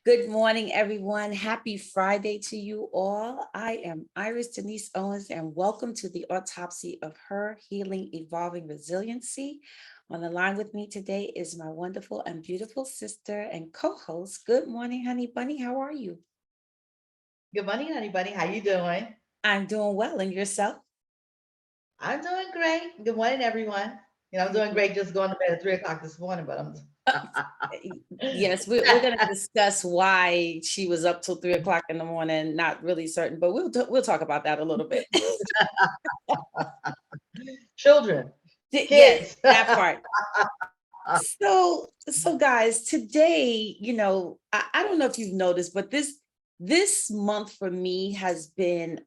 Good morning, everyone. Happy Friday to you all. I am Iris Denise Owens, and welcome to the autopsy of her healing, evolving resiliency. On the line with me today is my wonderful and beautiful sister and co-host. Good morning, honey bunny. How are you? Good morning, everybody. How you doing? I'm doing well, and yourself? I'm doing great. Good morning, everyone. I'm doing great. Just going to bed at 3 o'clock this morning, but I'm. Uh, yes, we're going to discuss why she was up till 3 o'clock in the morning. Not really certain, but we'll talk about that a little bit. Children, Yes, kids. that part. So guys, today, I don't know if you've noticed, but this month for me has been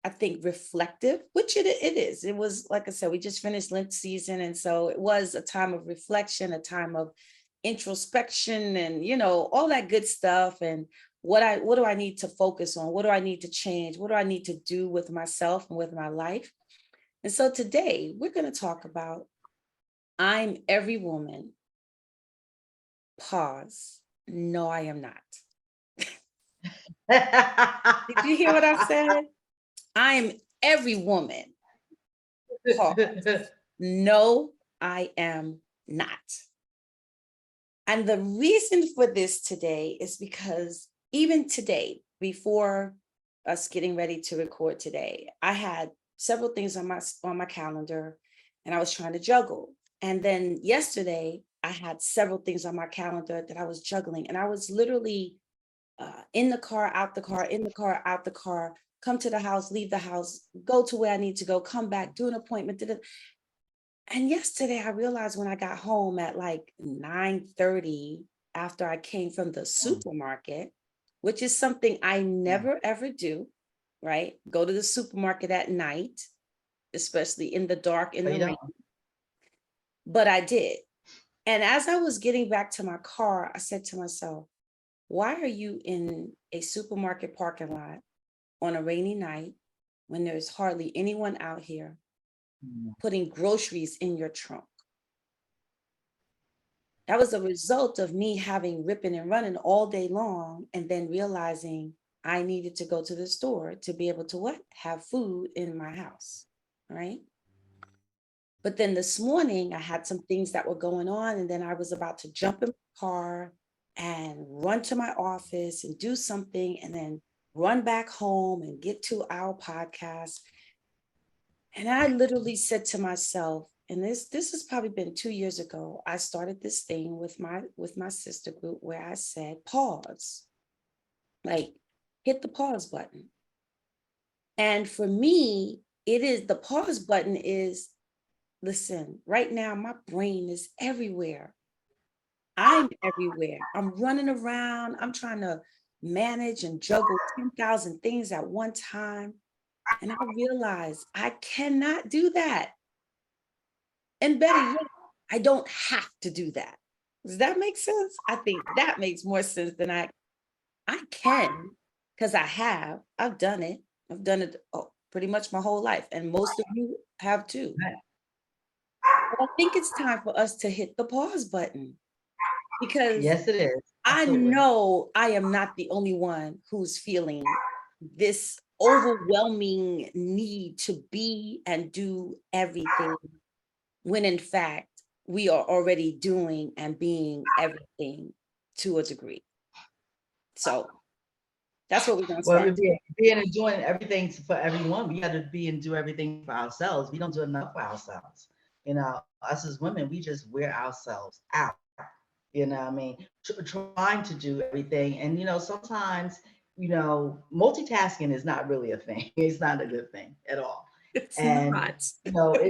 I think reflective, which it is. It was, like I said, we just finished Lent season, and so it was a time of reflection, a time of introspection, and all that good stuff. And what do I need to focus on? What do I need to change? What do I need to do with myself and with my life? And so today we're going to talk about I'm every woman. Pause. No, I am not. Did you hear what I said? I am every woman. Pause. No, I am not. And the reason for this today is because even today, before us getting ready to record today, I had several things on my calendar, and I was trying to juggle. And then yesterday, I had several things on my calendar that I was juggling, and I was literally in the car, out the car, in the car, out the car, come to the house, leave the house, go to where I need to go, come back, do an appointment. And yesterday I realized when I got home at like 9:30 after I came from the supermarket, which is something I never ever do, right? Go to the supermarket at night, especially in the dark, in So the you rain. don't. But I did. And as I was getting back to my car, I said to myself, why are you in a supermarket parking lot on a rainy night when there's hardly anyone out here putting groceries in your trunk? That was a result of me having ripping and running all day long and then realizing I needed to go to the store to be able to what? Have food in my house, right? But then this morning I had some things that were going on, and then I was about to jump in my car and run to my office and do something and then run back home and get to our podcast. And I literally said to myself, and this has probably been 2 years ago, I started this thing with my sister group where I said, pause, like hit the pause button. And for me, it is the pause button is, listen, right now my brain is everywhere. I'm everywhere. I'm running around. I'm trying to manage and juggle 10,000 things at one time. And I realized I cannot do that. And better yet, I don't have to do that. Does that make sense? I think that makes more sense than I can, because I have. I've done it. I've done it pretty much my whole life. And most of you have too. But I think it's time for us to hit the pause button, because Yes, it is. I Absolutely. know I am not the only one who's feeling this overwhelming need to be and do everything, when in fact we are already doing and being everything to a degree. So that's what we're going to Well, start we're today. being and doing everything for everyone. We got to be and do everything for ourselves. We don't do enough for ourselves. Us as women, we just wear ourselves out. What I mean? Trying to do everything. And, sometimes, multitasking is not really a thing. It's not a good thing at all. It's And, not. it's not,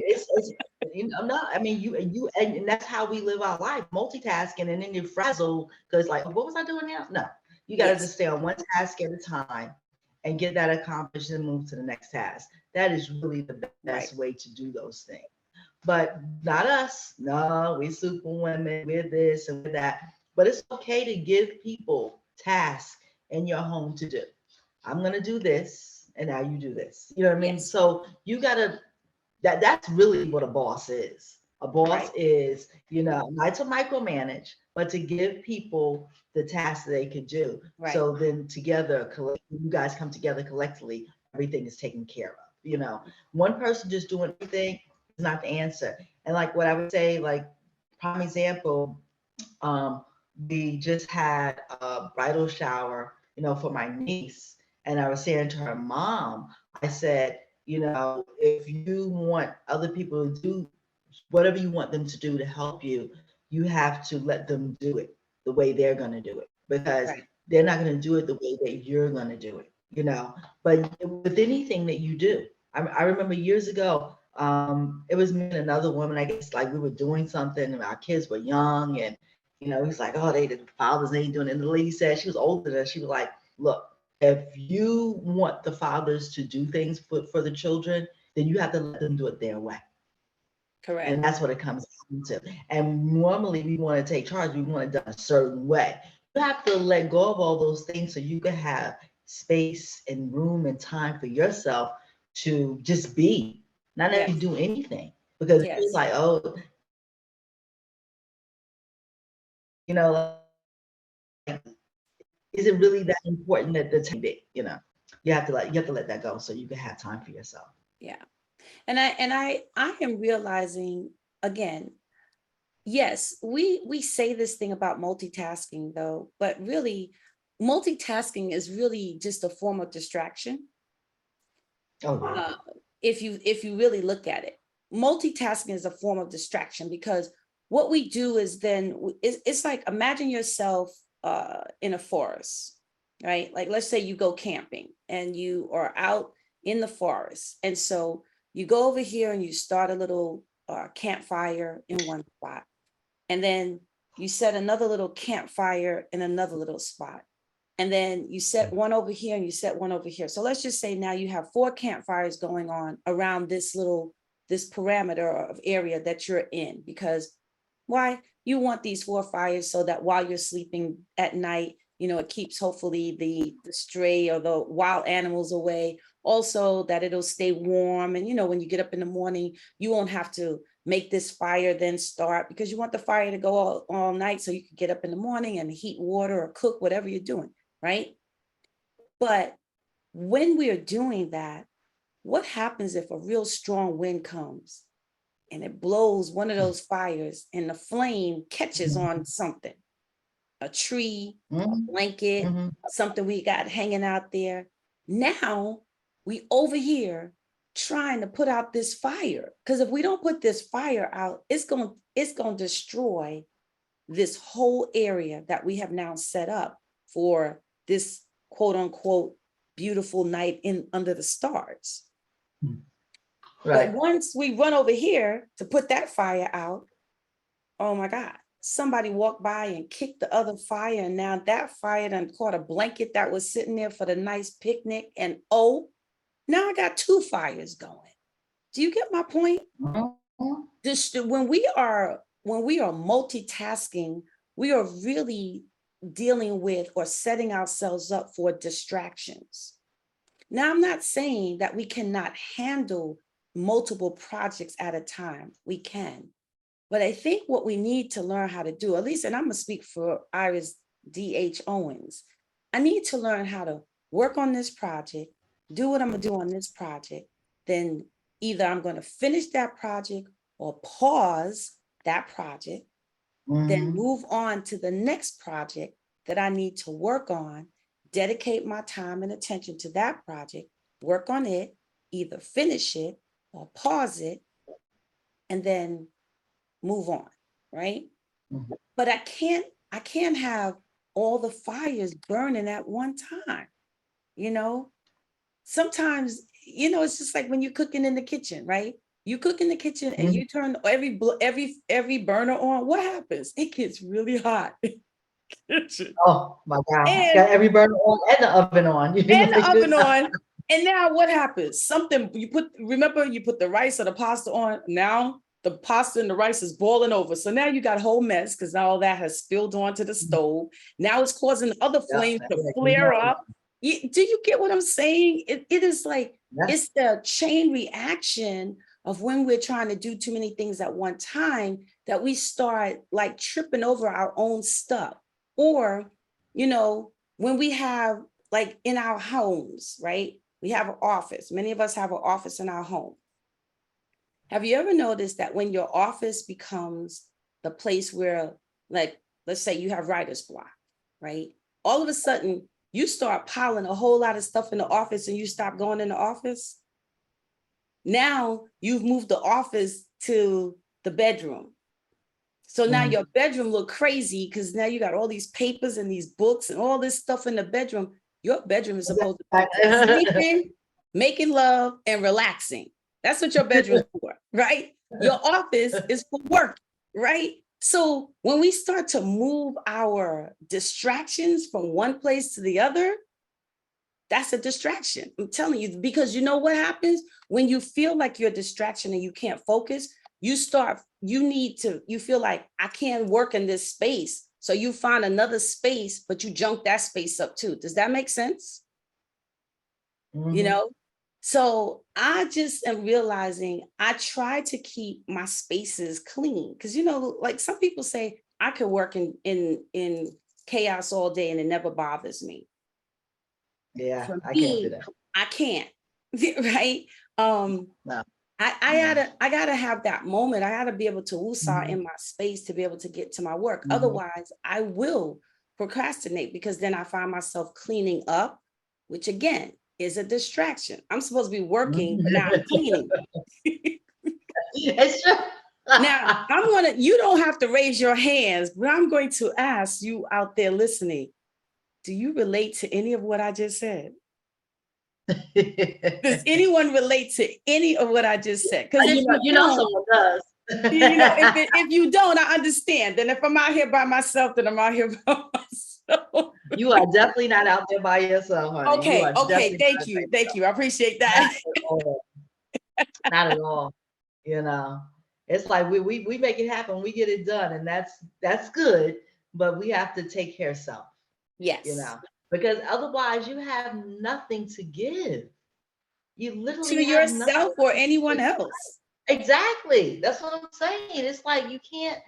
I mean, and that's how we live our life, multitasking, and then you're frazzled because, like, what was I doing now? No, you got to Yes. just stay on one task at a time and get that accomplished and move to the next task. That is really the best Right. way to do those things. But not us. No, we super women, we're this and we're that. But it's okay to give people tasks in your home to do. I'm gonna do this, and now you do this. You know what I mean? Yes. So you gotta that's really what a boss is. A boss Right. is, not to micromanage, but to give people the tasks that they can do. Right. So then together, you guys come together collectively, everything is taken care of. You know, one person just doing everything is not the answer. And like what I would say, like prime example, um, we just had a bridal shower, you know, for my niece. And I was saying to her mom, I said, you know, if you want other people to do whatever you want them to do to help you, you have to let them do it the way they're going to do it, because Right. they're not going to do it the way that you're going to do it, you know. But with anything that you do, I remember years ago, it was me and another woman, I guess, like we were doing something and our kids were young, and you know, he's like, oh, the fathers ain't doing it. And the lady said, she was older than us, she was like, look, if you want the fathers to do things for the children, then you have to let them do it their way. And Correct. that's what it comes down to. And normally we want to take charge, we want it done a certain way. You have to let go of all those things so you can have space and room and time for yourself to just be, not that you Yes. do anything. Because it feels Yes. like, oh, you know, is it really that important that the time big, you know? You have to let that go so you can have time for yourself. Yeah. And I am realizing again, yes, we say this thing about multitasking though, but really multitasking is really just a form of distraction. Oh yeah. Uh, if you really look at it, multitasking is a form of distraction because what we do is then it's like imagine yourself in a forest, right? Like let's say you go camping and you are out in the forest, and so you go over here and you start a little campfire in one spot, and then you set another little campfire in another little spot, and then you set one over here and you set one over here. So let's just say now you have 4 campfires going on around this parameter of area that you're in, because why? You want these 4 fires so that while you're sleeping at night, it keeps hopefully the stray or the wild animals away. Also that it'll stay warm, and when you get up in the morning, you won't have to make this fire then start, because you want the fire to go all night so you can get up in the morning and heat water or cook whatever you're doing, right? But when we are doing that, what happens if a real strong wind comes and it blows one of those fires and the flame catches on something, a tree, a Mm-hmm. blanket, Mm-hmm. something we got hanging out there? Now we over here trying to put out this fire, because if we don't put this fire out, it's going to destroy this whole area that we have now set up for this quote unquote beautiful night in under the stars. But Right. once we run over here to put that fire out, oh my God, somebody walked by and kicked the other fire. And now that fire done caught a blanket that was sitting there for the nice picnic. And oh, now I got 2 fires going. Do you get my point? Mm-hmm. This when we are multitasking, we are really dealing with or setting ourselves up for distractions. Now, I'm not saying that we cannot handle multiple projects at a time. We can. But I think what we need to learn how to do, at least, and I'm going to speak for Iris D.H. Owens, I need to learn how to work on this project, do what I'm going to do on this project. Then either I'm going to finish that project or pause that project, then Mm-hmm. move on to the next project that I need to work on, dedicate my time and attention to that project, work on it, either finish it or pause it, and then move on, right? Mm-hmm. But I can't have all the fires burning at one time, you know? Sometimes, it's just like when you're cooking in the kitchen, right? You cook in the kitchen and Mm-hmm. you turn every burner on. What happens? It gets really hot. Kitchen. Oh my God. And Got every burner on and the oven on. You and the like oven this. on. And now what happens? Something remember you put the rice or the pasta on. Now the pasta and the rice is boiling over. So now you got a whole mess because now all that has spilled onto the stove. Now it's causing other Yep. flames to Like, you flare know, up. Do you get what I'm saying? It is like yeah. it's the chain reaction of when we're trying to do too many things at one time that we start like tripping over our own stuff. Or, when we have like in our homes, right? We have an office. Many of us have an office in our home. Have you ever noticed that when your office becomes the place where, like, let's say you have writer's block, right? All of a sudden, you start piling a whole lot of stuff in the office and you stop going in the office. Now you've moved the office to the bedroom. So now your bedroom look crazy because now you got all these papers and these books and all this stuff in the bedroom. Your bedroom is supposed to be for sleeping, making love, and relaxing. That's what your bedroom's for, right? Your office is for work, right? So when we start to move our distractions from one place to the other, that's a distraction. I'm telling you, because you know what happens when you feel like you're a distraction and you can't focus, you feel like I can't work in this space. So you find another space, but you junk that space up too. Does that make sense? So I just am realizing I try to keep my spaces clean. Cause like some people say I could work in chaos all day and it never bothers me. Yeah, For I can't do me, that. I can't, right? No. I gotta have that moment. I gotta be able to woosah in my space to be able to get to my work. Otherwise, I will procrastinate because then I find myself cleaning up, which again is a distraction. I'm supposed to be working, but now I'm cleaning. It's true. Now, you don't have to raise your hands, but I'm going to ask you out there listening, do you relate to any of what I just said? Does anyone relate to any of what I just said? Because if You know someone does. if you don't, I understand. Then if I'm out here by myself, then I'm out here by myself. You are definitely not out there by yourself, honey. You are Okay. definitely Thank you. Thank you. I appreciate not that. at all. Not at all. You know, it's like we make it happen, we get it done, and that's good. But we have to take care of self. Yes. Because otherwise you have nothing to give. You To literally have nothing yourself or to anyone give. else. Exactly. That's what I'm saying. It's like you can't,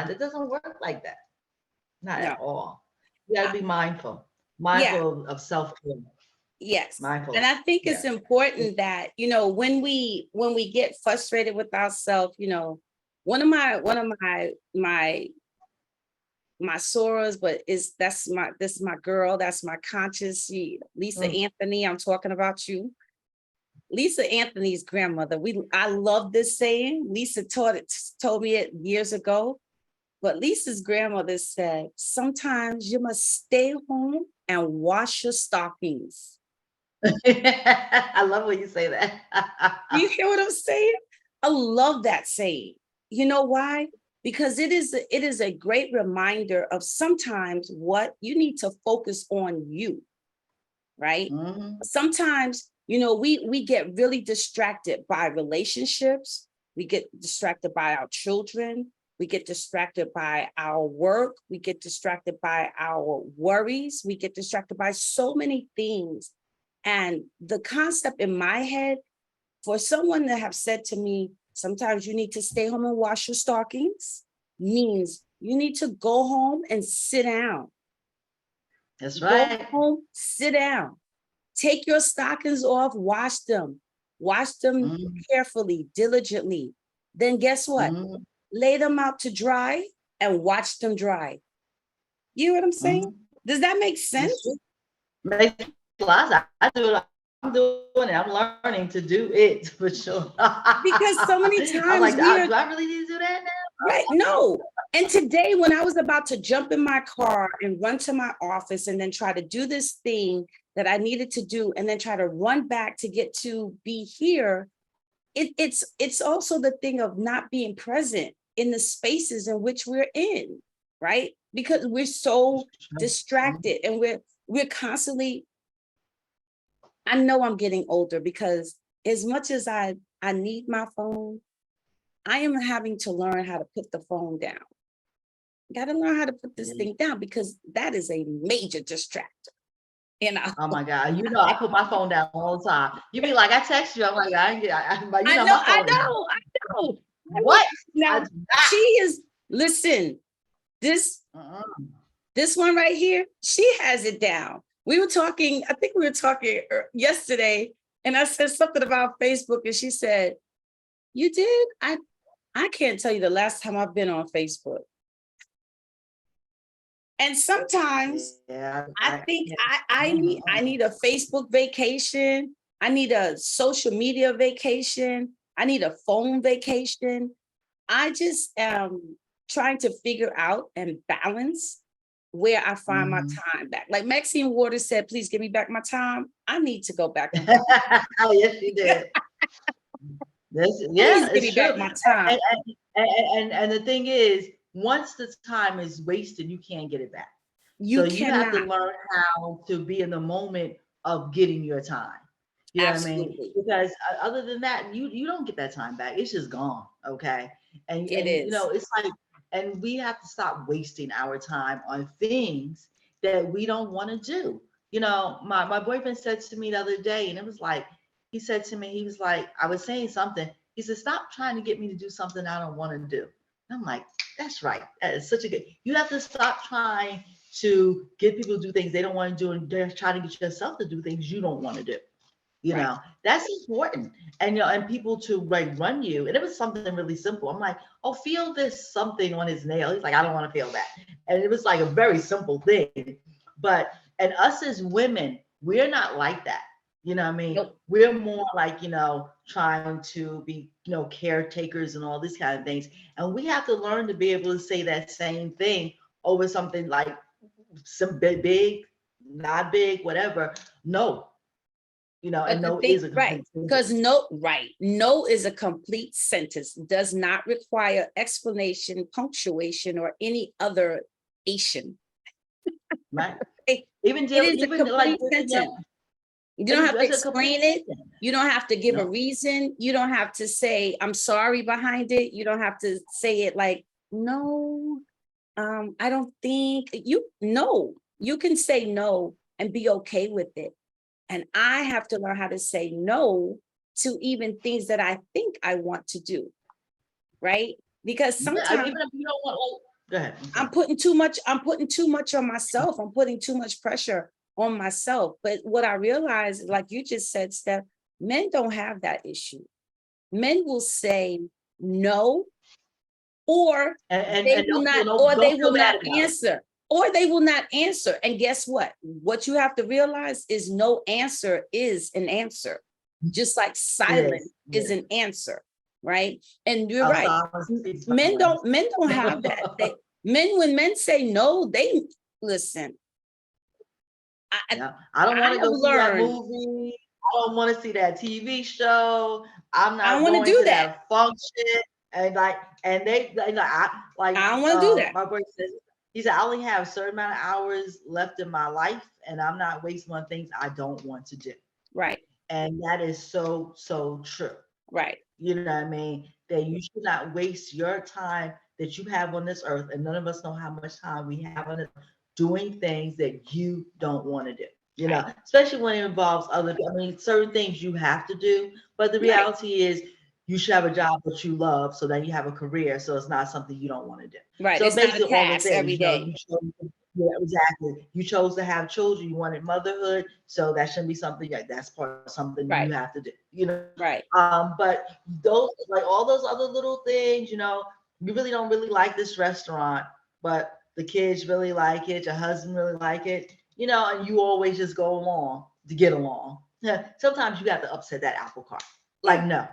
it doesn't work like that. Not No. at all. You got to I- be mindful, yeah. of self care. Yes. And Mindful. I think it's Yeah. important that, when we get frustrated with ourselves, one of my Soras, but this is my girl, that's my conscious, Lisa Mm. Anthony, I'm talking about you. Lisa Anthony's grandmother. I love this saying. Lisa told me it years ago. But Lisa's grandmother said, sometimes you must stay home and wash your stockings. I love when you say that. You hear what I'm saying? I love that saying. You know why? Because it is a great reminder of sometimes what you need to focus on you, right? Mhm. Sometimes, we get really distracted by relationships. We get distracted by our children. We get distracted by our work. We get distracted by our worries. We get distracted by so many things. And the concept in my head, for someone to have said to me, sometimes you need to stay home and wash your stockings, means you need to go home and sit down. That's Go right. home, sit down. Take your stockings off, wash them Mhm. carefully, diligently. Then guess what? Mhm. Lay them out to dry and watch them dry. You know what I'm saying? Mhm. Does that make That's sense? true. Makes a lot. I do it. I'm doing it. I'm learning to do it for sure. Because so many I'm times like, we are Do I really need to do that right. No. And today, when I was about to jump in my car and run to my office and then try to do this thing that I needed to do, and then try to run back to get to be here, it's also the thing of not being present in the spaces in which we're in, right? Because we're so now? distracted and we're constantly. I know I'm getting older because as much as I need my phone, I am having to learn how to put the phone down. Got to learn how to put this Yeah. thing down because that is a major distractor. you know. Oh my God. You know, I put my phone down all the time. You be like, I text you. I'm like, but you I know, know, my I phone is know, I know. I will. what? I Now do she not. is, listen, this this one right here, she has it down. We were talking, I think we were talking yesterday, and I said something about Facebook, and she said, "You did? I can't tell you the last time I've been on Facebook." And sometimes Yeah. I think I Mhm. need a Facebook vacation. I need a social media vacation. I need a phone vacation. I just am trying to figure out and balance where I find my Mhm. time back. Like Maxine Waters said, please give me back my time. I need to go back and Oh, yes, you did. Yeah, please give it's me back true. my time. And the thing is, once the time is wasted, you can't get it back. So You you have to cannot. learn how to be in the moment of getting your time. You know what I mean? Absolutely. Because other than that, you don't get that time back. It's just gone. Okay. It And you know, is. it's like, and we have to stop wasting our time on things that we don't want to do. You know, my boyfriend said to me the other day, and it was like, he said to me, he was like, I was saying something. He said, stop trying to get me to do something I don't want to do. And I'm like, that's right. That is such a good, you have to stop trying to get people to do things they don't want to do, and they're trying to get yourself to do things you don't want to do. You Right. know, that's important. And you know, and people to like run you. And it was something really simple. I'm like, oh, feel this something on his nail. He's like, I don't want to feel that. And it was like a very simple thing. But and us as women, we're not like that. You know what I mean? Nope. We're more like, you know, trying to be, you know, caretakers and all these kind of things. And we have to learn to be able to say that same thing over something like some big, not big, whatever. No, you know, and But the no thing, is a right, complete because sentence. no, right, no is a complete sentence, does not require explanation, punctuation, or any other Asian. Right? It, Even it deal, is a even like complete sentence. You don't it's, have to it's a complete explain it. sentence. You don't have to give a No, reason. You don't have to say, I'm sorry behind it. You don't have to say it like, no, I don't think you no. You can say no and be okay with it. And I have to learn how to say no to even things that I think I want to do, right? Because yeah, I mean, sometimes even if you don't want, like, go ahead. I'm sorry. I'm putting too much on myself. I'm putting too much pressure on myself. But what I realize, like you just said, Steph, men don't have that issue. Men will say no, or And they don't feel will bad not about it. answer. Or they will not answer. And guess what? What you have to realize is no answer is an answer. Just like It silence is. is Yeah. an answer, right? And you're Our right. silence speaks volumes. Men don't have that. When men say no, they listen. I Yeah. I don't want I to have go see that learned movie. I don't want to see that TV show. I'm I don't not want to going do to that. that function. And like, and they like, I like, I don't want to do that. my boyfriend says, he said, I only have a certain amount of hours left in my life, and I'm not wasting on things I don't want to do. Right, And that is so, so true. right, You know what I mean? That you should not waste your time that you have on this earth. And none of us know how much time we have on it doing things that you don't want to do. You right, know, especially when it involves other, I mean, certain things you have to do, but the right, reality is you should have a job that you love so that you have a career. So it's not something you don't want to do. right. So It's not a basically all the task things, every you know, day. yeah, exactly. You chose to have children, you wanted motherhood. So that shouldn't be something that's part of something you Right, have to do, you know. right. But those, like all those other little things, you know, you really don't really like this restaurant, but the kids really like it, your husband really like it, you know, and you always just go along to get along. Yeah, sometimes you have to upset that apple cart. Yeah, Like, no,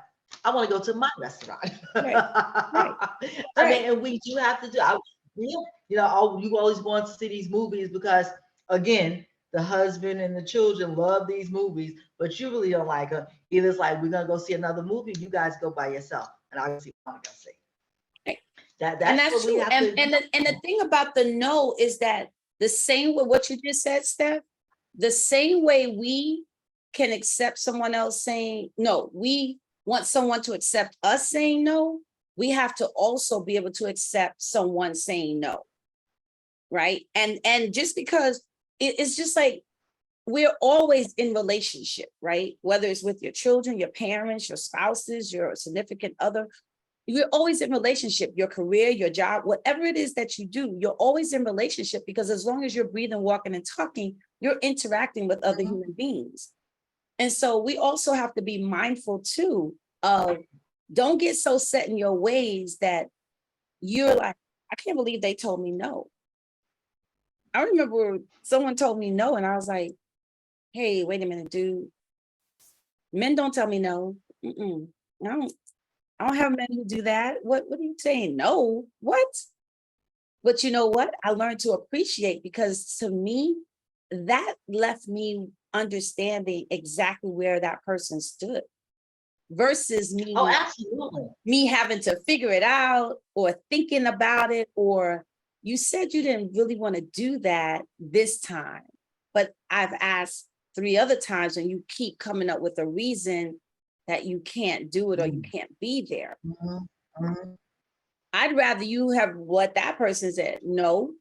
I want to go to my restaurant. right, right, I right, mean, and we do have to do. Yeah, you know, you always want to see these movies because, again, the husband and the children love these movies, but you really don't like them. Either it's like we're gonna go see another movie, you guys go by yourself, and I'll see what I'm gonna see. right. And That's that's what we true. have to. And the thing about the no is that the same way what you just said, Steph, the same way we can accept someone else saying no, we want someone to accept us saying no, we have to also be able to accept someone saying no, right? And just because it's just like we're always in relationship, right? Whether it's with your children, your parents, your spouses, your significant other, you're always in relationship, your career, your job, whatever it is that you do, you're always in relationship, because as long as you're breathing, walking, and talking, you're interacting with other human beings. And so we also have to be mindful too of, don't get so set in your ways that you're like, I can't believe they told me no. I remember someone told me no, and I was like, hey, wait a minute, dude. Men don't tell me no. Mm-mm. I don't have men who do that. What are you saying? No. What? But you know what? I learned to appreciate, because to me, that left me understanding exactly where that person stood, versus Oh, me absolutely. having to figure it out or thinking about it, or you said you didn't really want to do that this time, but I've asked 3 other times and you keep coming up with a reason that you can't do it or you can't be there. Mhm, mhm. I'd rather you have what that person said. No,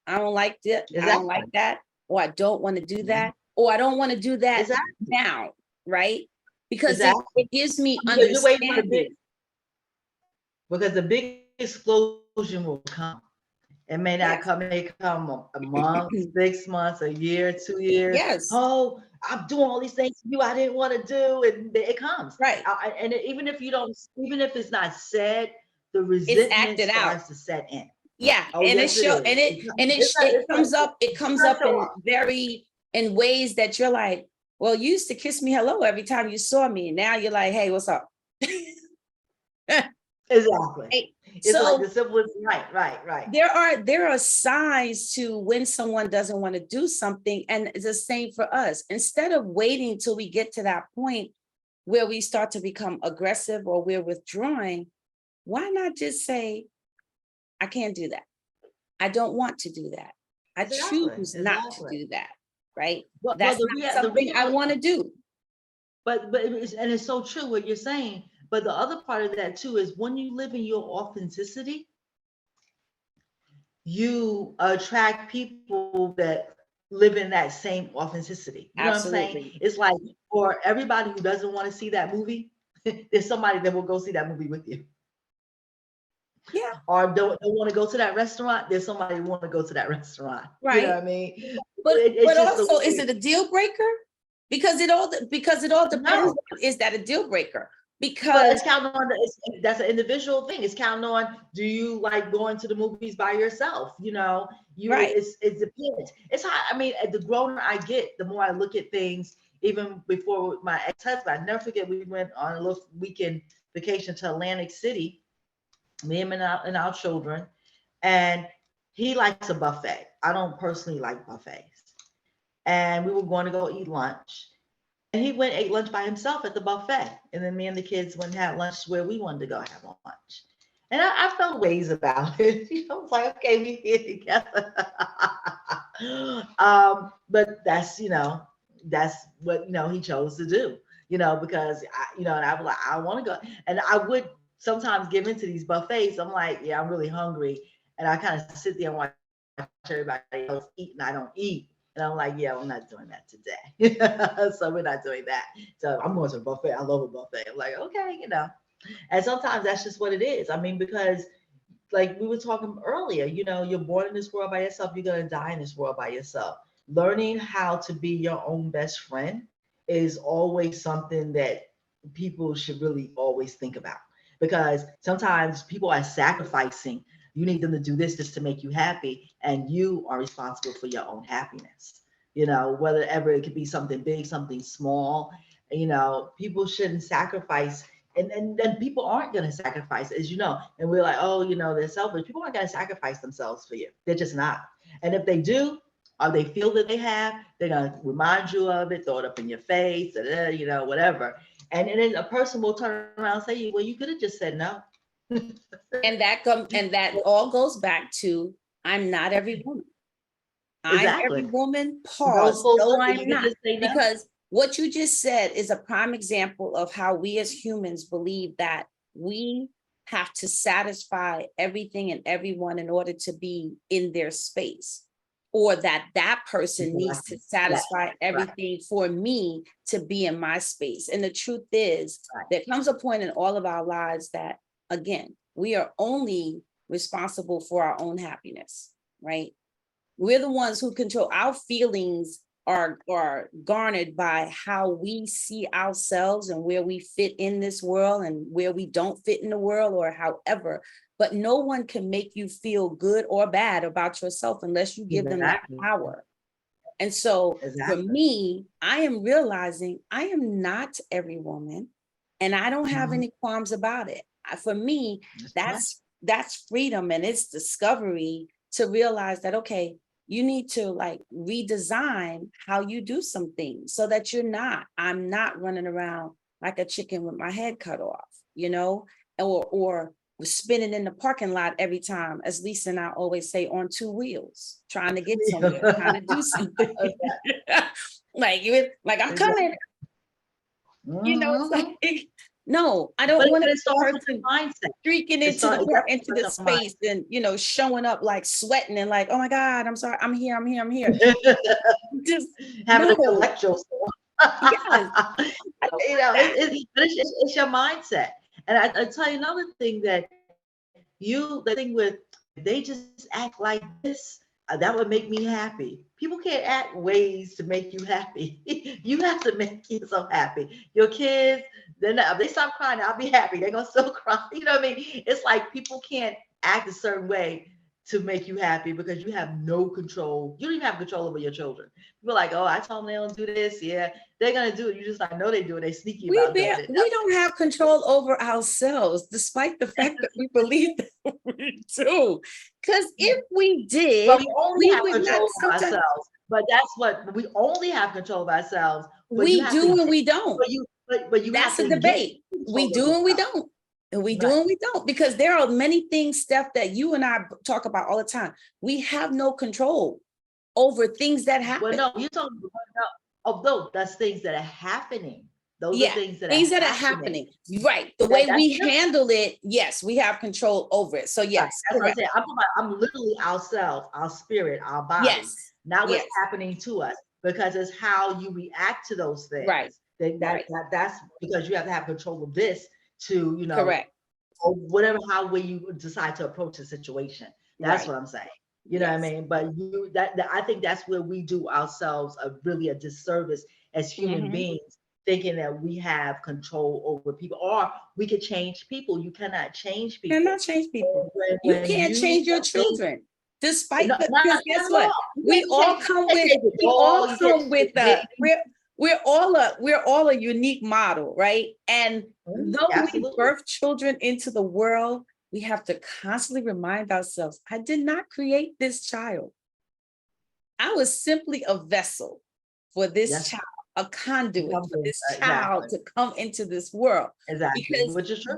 I don't like that. I don't like Exactly. that. Or I don't want to do Mhm. that. Or I don't want to do that Exactly. now. Right. Because Exactly. it gives me Because you're waiting for the big, understanding. because the big explosion will come. It may not Yes. come, it may come a month, 6 months, a year, 2 years. Yes. Oh, I'm doing all these things for you I didn't want to do, and it comes. Right. And even if you don't, even if it's not said, the It's resentment acted out. starts to set in. Yeah. Oh, And it yes, it show is. and it It's like it it's comes gonna up show in up. in ways that you're like, well, you used to kiss me hello every time you saw me. Now you're like, hey, what's up? Exactly. Right? It's like So the simplest. Right, right, right. there are signs to when someone doesn't want to do something, and it's the same for us. Instead of waiting till we get to that point where we start to become aggressive or we're withdrawing, why not just say, I can't do that. I don't want to do that. I Exactly. choose not to Exactly. do that. Right? Well, That's not the something I reality. want to do. But it's so true what you're saying. But the other part of that too is when you live in your authenticity, you attract people that live in that same authenticity. You know what I'm saying? Absolutely. It's like for everybody who doesn't want to see that movie, there's somebody that will go see that movie with you. Yeah. Or don't want to go to that restaurant, there's somebody who want to go to that restaurant. You know Right. what I mean? But It's just the also, is way. it a deal breaker? Because it all depends. No. Is that a deal breaker? But Because it's counting on that's an individual thing. It's counting on, do you like going to the movies by yourself? You know, right. it depends. It's how, I mean, the growner I get, the more I look at things. Even before with my ex-husband, I never forget, we went on a little weekend vacation to Atlantic City, me and our children, and he likes a buffet. I don't personally like buffets. And we were going to go eat lunch. And he went and ate lunch by himself at the buffet. And then me and the kids went and had lunch where we wanted to go have lunch. And I felt ways about it. You know, I was like, okay, we here together. But that's what he chose to do. Because and I was like, I want to go, and I would sometimes give into these buffets. I'm like, yeah, I'm really hungry, and I kind of sit there and watch everybody else eat, and I don't eat. And I'm like, yeah, I'm not doing that today. So we're not doing that. So I'm going to a buffet. I love a buffet. I'm like, okay. And sometimes that's just what it is. I mean, because like we were talking earlier, you're born in this world by yourself, you're going to die in this world by yourself. Learning how to be your own best friend is always something that people should really always think about, because sometimes people are sacrificing. You need them to do this just to make you happy, and you are responsible for your own happiness. Whether ever it could be something big, something small. People shouldn't sacrifice, and then people aren't going to sacrifice, as you know. And we're like, oh, they're selfish. People aren't going to sacrifice themselves for you. They're just not. And if they do, or they feel that they have, they're going to remind you of it, throw it up in your face, whatever. And then a person will turn around and say, well, you could have just said no. and that all goes back to, I'm not every woman. I'm every Exactly. woman. It goes Pause. full No, circle. You I'm could not. just say no. Because what you just said is a prime example of how we as humans believe that we have to satisfy everything and everyone in order to be in their space. or that person People needs like to that. satisfy Right. everything for me to be in my space. And the truth is, Right. there comes a point in all of our lives that, again, we are only responsible for our own happiness, right? We're the ones who control our feelings, are garnered by how we see ourselves and where we fit in this world and where we don't fit in the world, or however. But no one can make you feel good or bad about yourself unless you give them that Exactly. power. And so for Exactly. me, I am realizing I am not every woman, and I don't have Mhm. any qualms about it. For me, That's right. that's freedom, and it's discovery to realize that, okay, you need to like redesign how you do some things so that I'm not running around like a chicken with my head cut off, or spinning in the parking lot every time, as Lisa and I always say, on two wheels, trying to get somewhere, trying to do something. Like I'm coming, it's Mhm. like, no, I But don't want to it be the starts with person the mindset. streaking It into definitely the starts with space and showing up like sweating and like, oh my God, I'm sorry, I'm here. the mind. Just Having to no, collect yourself. yes, I don't want that. But it's your mindset. And I tell you another thing that the thing with, if they just act like this, that would make me happy. People can't act ways to make you happy. You have to make yourself happy. Your kids, they're not, if they stop crying, I'll be happy. They're gonna still cry. You know what I mean? It's like people can't act a certain way to make you happy because you have no control. You don't even have control over your children. People are like, oh, I told them they don't do this. Yeah, they're gonna do it. You just like, no, they do it. They sneaky about doing it. We don't have control over ourselves, despite the fact that we believe that we do. Because if we But did, we only we have would not control of sometimes ourselves. But that's what we only have control of ourselves. But you we have to do get, and we don't. but you have That's a to get debate. We control of do and we yourself. don't. And we do Right. and we don't. Because there are many things, Steph, that you and I talk about all the time. We have no control over things that Well, happen. no, you're talking about, no, although that's things that are happening. Those are Yeah, things that are things that are happening. happening. Right. The way That's we different. handle it, yes, we have control over it. So Right. yes, That's what I'm correct. saying. I'm literally ourselves, our spirit, our body, Yes. not what's Yes. happening to us, because it's how you react to those Right. things. Right. That's because you have to have control of this to, Correct. or whatever, how way you decide to approach a situation. That's Right. what I'm saying. You know what I Yes. mean? But I think that's where we do ourselves a disservice as human Hmm. beings, thinking that we have control over people, or we could change people. You cannot change Cannot people. change people. You When can't you change your think, children, despite not, the, not, because not guess at what? all. You can't change a dog, you can't change a baby. We're all a unique model, right? And though we Absolutely. birth children into the world, we have to constantly remind ourselves, I did not create this child. I was simply a vessel for this Yes. child, a conduit for Something. this child Exactly. to come into this world. Exactly. Because Which is true.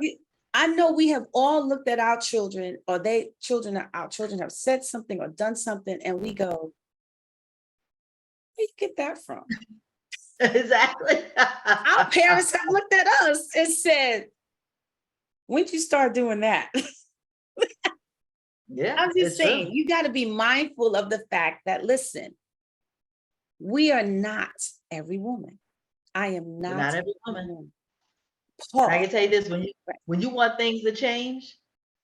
I know we have all looked at our children, or our children have said something or done something, and we go, where you get that from? Exactly. Our parents have looked at us and said, when'd you start doing that? Yeah, I'm just it's true. saying, you got to be mindful of the fact that, listen, we are not every woman. I am We're not not every every woman. woman. And I can Pause. tell you this: Right. when you want things to change,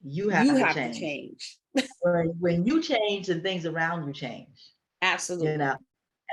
you You have to have to change. change. When you change, and things around you change. You Absolutely. know,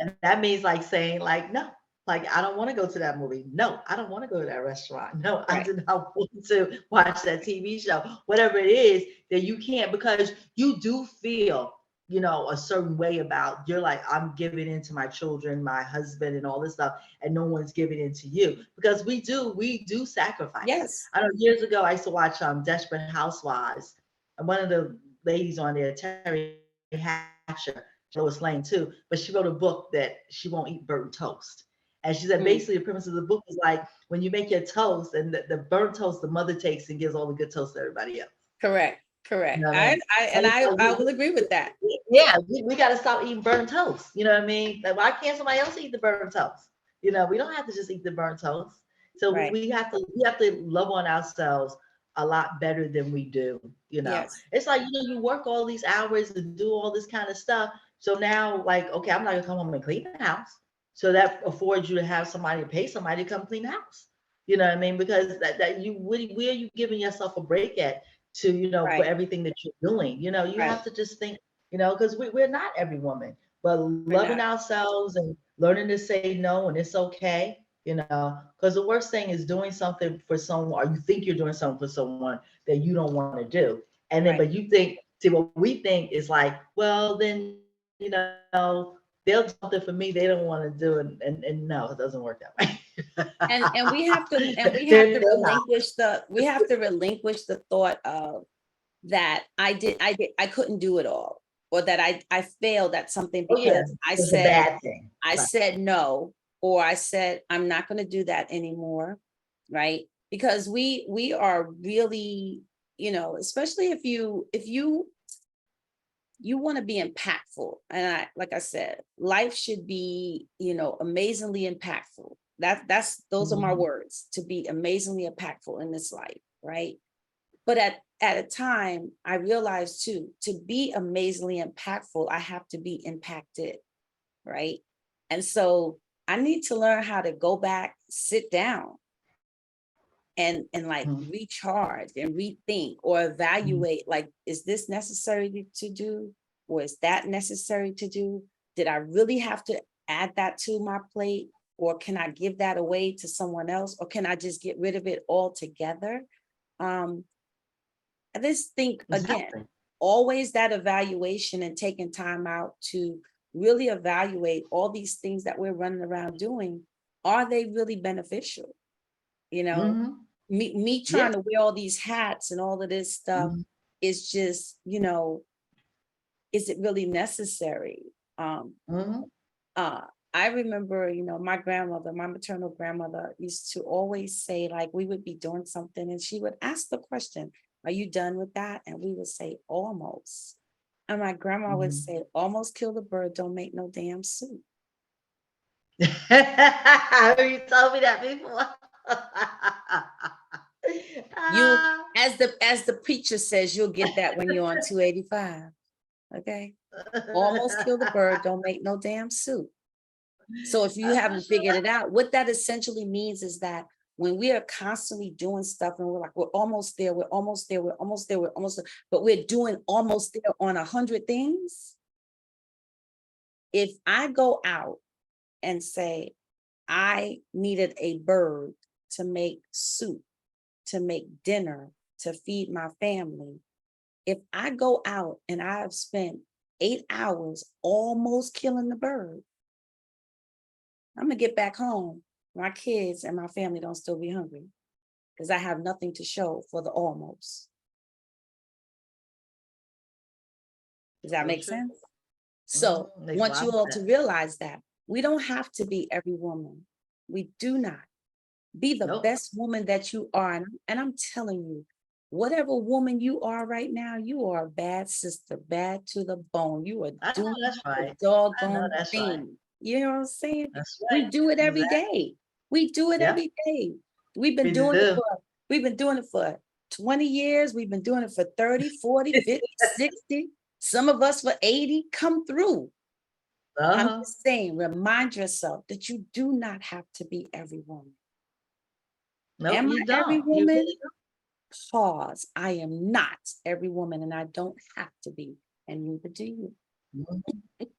and that means like saying like no, like I don't want to go to that movie. No, I don't want to go to that restaurant. No, I Right. do not want to watch that TV show. Whatever it is that you can't, because you do feel, a certain way about, you're like, I'm giving in to my children, my husband, and all this stuff, and no one's giving in to you, because we do sacrifice. Yes. I know years ago I used to watch Desperate Housewives, and one of the ladies on there, Terry Hatcher, Lois Lane too, but she wrote a book that she won't eat burnt toast. And she said basically Mm. the premise of the book is like, when you make your toast, and the burnt toast the mother takes and gives all the good toast to everybody else. Correct. You Correct. know what I mean? And it's like, I will agree with that. yeah, we got to stop eating burnt toast. You know what I mean? Like, why can't somebody else eat the burnt toast? We don't have to just eat the burnt toast. So Right. we have to love on ourselves a lot better than we do. Yes. It's like, you work all these hours and do all this kind of stuff So now, like, okay, I'm not gonna come home and clean the house. So that affords you to have somebody to pay somebody to come clean the house. You know what I mean? Because that you where are you giving yourself a break at to, for Right. everything that you're doing? You Right. have to just think, because we're not every woman, but We're loving not. ourselves and learning to say no and it's okay, because the worst thing is doing something for someone, or you think you're doing something for someone that you don't want to do. And then, Right. but you think, see, what we think is like, well, then, they'll do something for me they don't want to do. And no, it doesn't work that way. And we have to They're not. we have to relinquish the thought of that I couldn't do it all, or that I failed at something Oh, yeah. because It's a bad thing. I Right. said no, or I said I'm not going to do that anymore, right? Because we are really, especially if you want to be impactful, and like I said, life should be, amazingly impactful. Those are my Mhm. words, to be amazingly impactful in this life, right? But at a time, I realized too, to be amazingly impactful, I have to be impacted, right? And so I need to learn how to go back, sit down, and like Mhm. recharge and rethink or Mhm. evaluate, like, is this necessary to do, or is that necessary to do? Did I really have to add that to my plate, or can I give that away to someone else, or can I just get rid of it altogether? um I just think, again, Exactly. always that evaluation and taking time out to really evaluate all these things that we're running around doing. Are they really beneficial? You know, Mhm. me Yeah. trying to wear all these hats and all of this stuff Mhm. is just, is it really necessary? Um, Mhm. uh, I remember, my grandmother, my maternal grandmother used to always say, like, we would be doing something and she would ask the question, are you done with that? And we would say, almost. And my grandma would Mhm. say, almost kill the bird, don't make no damn soup. You told me that before. You, Ah. as the preacher says, you'll get that when you're on 285. Okay. Almost kill the bird, don't make no damn soup. So if you I'm not haven't sure. figured it out, what that essentially means is that when we are constantly doing stuff and we're like, we're almost there, we're almost there, we're almost there, we're almost there, but we're doing almost there on 100 things. If I go out and say, I needed a bird to make soup, to make dinner, to feed my family. If I go out and I've spent 8 hours almost killing the bird, I'm gonna get back home. My kids and my family don't still be hungry because I have nothing to show for the almost. Does that So make true. sense? So Makes a want lot you of all to sense. realize that we don't have to be every woman. We do not. Be the Nope. best woman that you are. And I'm telling you, whatever woman you are right now, you are a bad sister, bad to the bone. You are I know doing that's the right. I know doggone that's right. thing. You know what I'm saying? That's We right. do it every Exactly. day. We do it Yep. every day. We've been We doing it do. for we've been doing it for 20 years. We've been doing it for 30, 40, 50, 60. Some of us for 80. Come through. I'm Uh-huh. just saying, remind yourself that you do not have to be every woman. Nope, Am you I every don't. You woman? really Pause. I am not every woman, and I don't have to be, and neither do you. don't.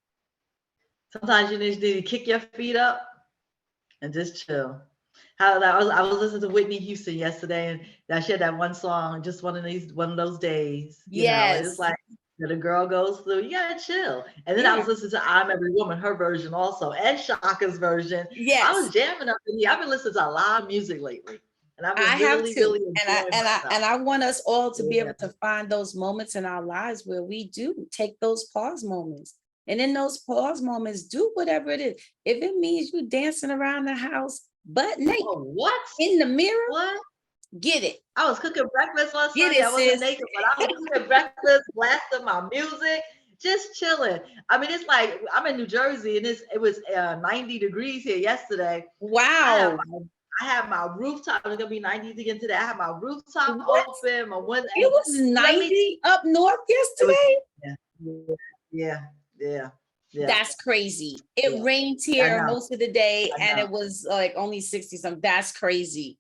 Sometimes you just need to kick your feet up and just chill. How I was listening to Whitney Houston yesterday, and she had that one song, just one of those days, and it's Yes. like that a girl goes through. You gotta chill. And then I Yeah. was listening to "I'm Every Woman," her version also, and Shaka's version. I was Yes. jamming up in here. I've been listening to a lot of music lately, and I've been I have really, to. really And I enjoying and I myself. and I want us all to be Yeah. able to find those moments in our lives where we do take those pause moments. And in those pause moments, do whatever it is. If it means you dancing around the house butt naked Oh, what? in the mirror, What? get it. I was cooking breakfast on Get Sunday. it, I wasn't sis. naked, but I was cooking breakfast, blasting my music, just chilling. I mean, it's like I'm in New Jersey, and it was 90 degrees here yesterday. I have Wow. I have my rooftop. It's gonna be 90 to get into that. I have my rooftop What? open. My window. It was Let me. 90 up north It was. yesterday. Yeah. Yeah. Yeah. Yeah. Yeah. That's crazy. It Yeah. rained I here know. most of the day I and know. it was like only 60 something. That's crazy.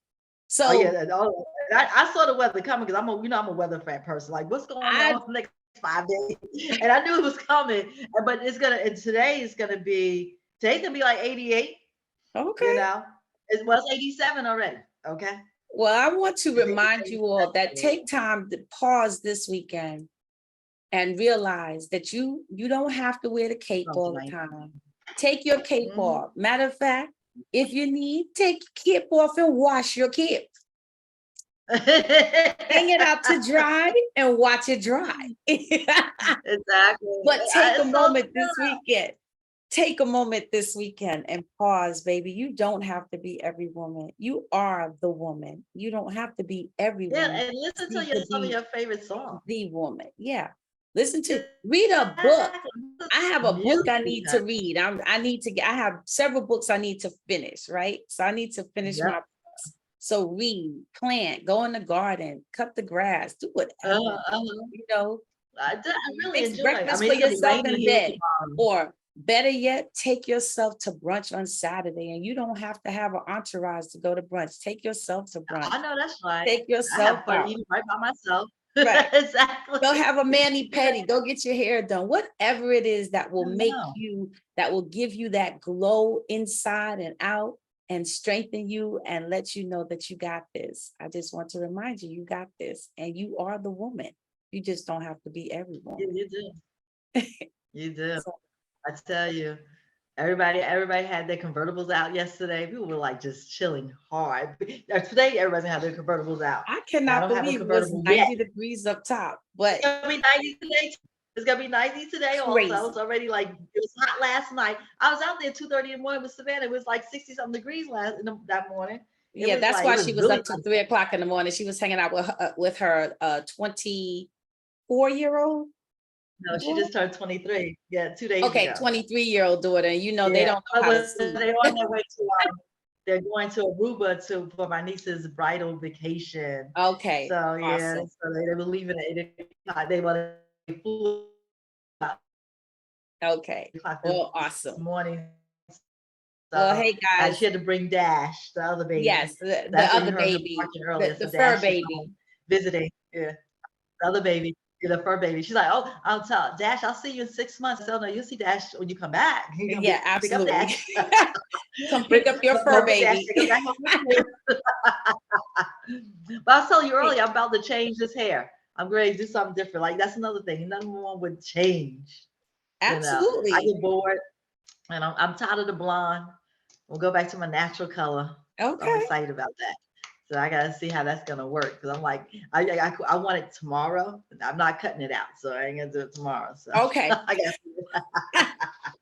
Oh yeah. So I saw the weather coming because I'm a weather fan person. Like, what's going I, on next 5 days? And I knew it was coming. But and today's gonna be like 88. You okay. know, it's 87 already. Okay. Well, I want to It's 87 remind you all that already. take time to pause this weekend and realize that you don't have to wear the cape From all the 90. time. Take your cape Mhm. off. Matter of fact, if you need, take your cape off and wash your cape. Hang it out to dry and watch it dry. Exactly. But take a It's so moment true. this weekend. Take a moment this weekend and pause, baby. You don't have to be every woman. You are the woman. You don't have to be every Yeah, woman. and listen You to could some of be your favorite songs. the woman. Yeah. Listen to, read a book. Exactly. I have a book I Music, need to honey. read. I have several books I need to finish, right? So I need to finish my Yep. books. So read, plant, go in the garden, cut the grass, do whatever, Uh-huh. you know, I really fix enjoy it. I breakfast mean, for it's gonna be yourself raining in here bed. tomorrow. Or better yet, take yourself to brunch on Saturday. And you don't have to have an entourage to go to brunch. Take yourself to brunch. I know that's right. Take I yourself have fun out. eating right by myself. Right. Exactly. Go have a mani pedi. Go get your hair done. Whatever it is that will I make know. you, that will give you that glow inside and out and strengthen you and let you know that you got this. I just want to remind you, you got this. And you are the woman. You just don't have to be every You, woman. you do. You do. So, I tell you. Everybody had their convertibles out yesterday. People were like just chilling hard. Today, everybody's gonna have their convertibles out. I I cannot don't have a believe it was convertible yet. 90 degrees up top, but It's gonna be 90 today. It's gonna be 90 today also. crazy. It's already like it was hot last night. I was out there at 2:30 in the morning with Savannah. It was like 60 something degrees that morning. Yeah, that's It why was she was really up till hot. 3 o'clock in the morning. She was hanging out with her 24-year-old No, she daughter. just turned 23. Yeah, 2 days Okay, ago. 23-year-old daughter. And you know they Yeah, don't know but how to sleep. they're on their way to they're going to Aruba for my niece's bridal vacation. Okay, So yeah, awesome. so they were leaving at 8 o'clock. They flew out Okay, 8 o'clock well, this awesome. morning. Well, So hey and she guys, had to bring Dash, the other baby. yes, the That's why you other heard her baby, barking earlier. the So fur Dash is baby. home visiting. Yeah, the other baby, the fur baby. She's like, oh, I'll tell Dash, I'll see you in 6 months. I said, oh, no, you'll see Dash when you come back. You're gonna Yeah, pick up absolutely. Dash. Come pick up your fur Go get Dash, baby. take her back home with you. But I was telling you Hey, earlier, I'm about to change this hair. I'm ready to do something different. Like that's another thing. Nothing more would change. I absolutely. get bored and I'm tired of the blonde. We'll go back to my natural color. So I'm Okay. excited about that. So I gotta see how that's gonna work because I'm like, I want it tomorrow. I'm not cutting it out, so I ain't gonna do it tomorrow. So Okay. I got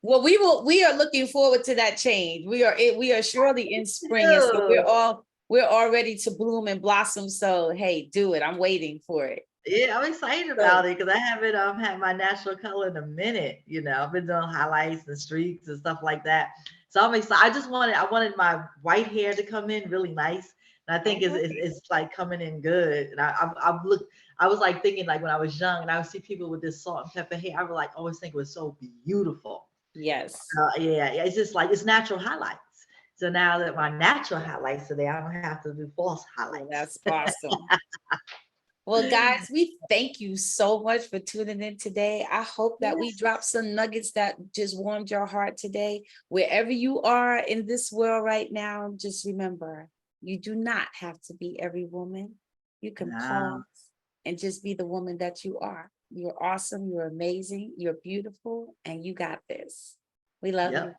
Well, we are looking forward to that change. We are surely in spring, and so to. we're all ready to bloom and blossom. So hey, do it. I'm waiting for it. Yeah, I'm excited So about it because I haven't had my natural color in a minute. I've been doing highlights and streaks and stuff like that. So I'm excited. I wanted my white hair to come in really nice. And I think okay. it's like coming in good. And I've looked, I was like thinking like when I was young and I would see people with this salt and pepper hair, I would like always think it was so beautiful. Yes. Yeah, it's just like it's natural highlights. So now that my natural highlights today, I don't have to do false Well, highlights. that's awesome. Well, guys, we thank you so much for tuning in today. I hope that we Yes. dropped some nuggets that just warmed your heart today. Wherever you are in this world right now, just remember, you do not have to be every woman. You can pause Wow. and just be the woman that you are. You're awesome. You're amazing. You're beautiful. And you got this. We love you. Yep.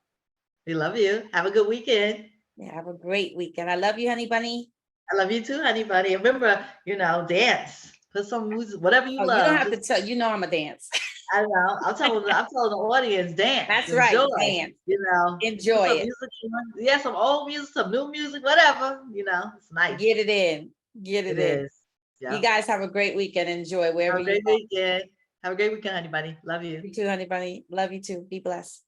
We love you. Have a good weekend. Yeah, have a great weekend. I love you, honey bunny. I love you too, honey buddy. Remember, dance. Put some music, whatever you Oh, you don't love. have to Just tell, I'm a dance. I don't know. I'm telling the audience, dance, That's right. enjoy. Dance. Put Enjoy some it. music on. Yeah, some old music, some new music, whatever. It's nice. Get it in. Get It it in. is. You Yeah. guys have a great weekend. Enjoy Have wherever a you great are. weekend. Have a great weekend, honey buddy. Love you. You too, honey bunny. Love you too. Be blessed.